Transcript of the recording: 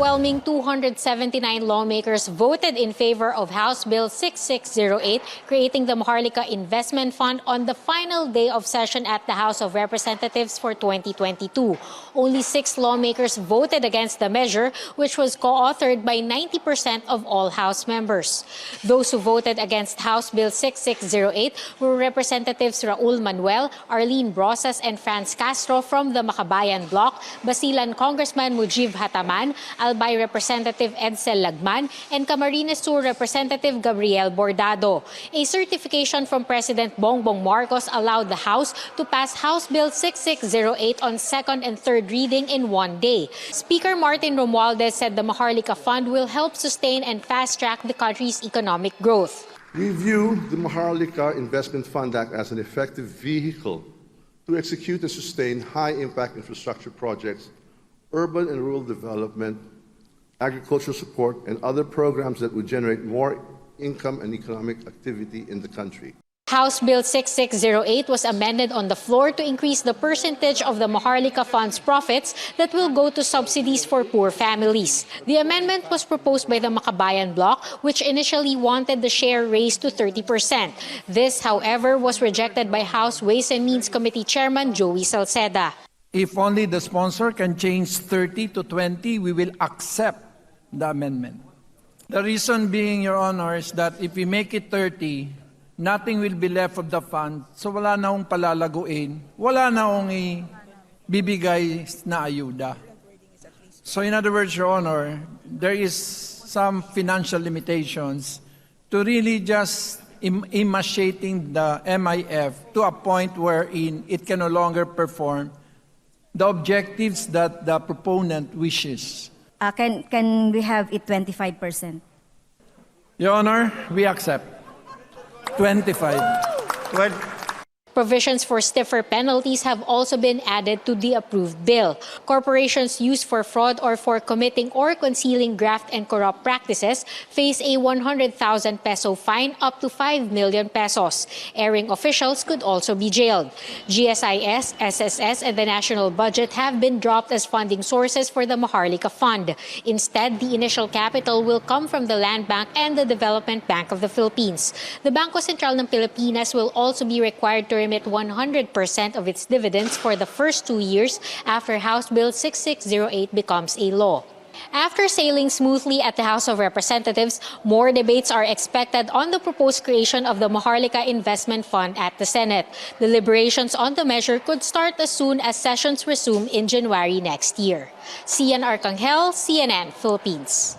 overwhelming 279 lawmakers voted in favor of House Bill 6608, creating the Maharlika Investment Fund on the final day of session at the House of Representatives for 2022. Only 6 lawmakers voted against the measure, which was co-authored by 90% of all House members. Those who voted against House Bill 6608 were Representatives Raul Manuel, Arlene Brosas, and Franz Castro from the Makabayan Bloc, Basilan Congressman Mujib Hataman, Albay Representative Edsel Lagman, and Camarines Sur Representative Gabriel Bordado. A certification from President Bongbong Marcos allowed the House to pass House Bill 6608 on second and third reading in one day. Speaker Martin Romualdez said the Maharlika Fund will help sustain and fast-track the country's economic growth. We view the Maharlika Investment Fund Act as an effective vehicle to execute and sustain high-impact infrastructure projects, urban and rural development, agricultural support, and other programs that would generate more income and economic activity in the country. House Bill 6608 was amended on the floor to increase the percentage of the Maharlika Fund's profits that will go to subsidies for poor families. The amendment was proposed by the Makabayan Bloc, which initially wanted the share raised to 30%. This, however, was rejected by House Ways and Means Committee Chairman Joey Salceda. If only the sponsor can change 30 to 20, we will accept the amendment. The reason being, Your Honor, is that if we make it 30, nothing will be left of the fund. So wala na akong palalaguin, wala na akong ibibigay na ayuda. So in other words, Your Honor, there is some financial limitations to really just emaciating the MIF to a point wherein it can no longer perform the objectives that the proponent wishes. Can we have it 25%? Your Honor, we accept. 25. Provisions for stiffer penalties have also been added to the approved bill. Corporations used for fraud or for committing or concealing graft and corrupt practices face a 100,000 peso fine up to 5 million pesos. Erring officials could also be jailed. GSIS, SSS, and the national budget have been dropped as funding sources for the Maharlika Fund. Instead, the initial capital will come from the Land Bank and the Development Bank of the Philippines. The Bangko Sentral ng Pilipinas will also be required to remit 100% of its dividends for the first 2 years after House Bill 6608 becomes a law. After sailing smoothly at the House of Representatives, more debates are expected on the proposed creation of the Maharlika Investment Fund at the Senate. Deliberations on the measure could start as soon as sessions resume in January next year. Xianne Arcangel, CNN, Philippines.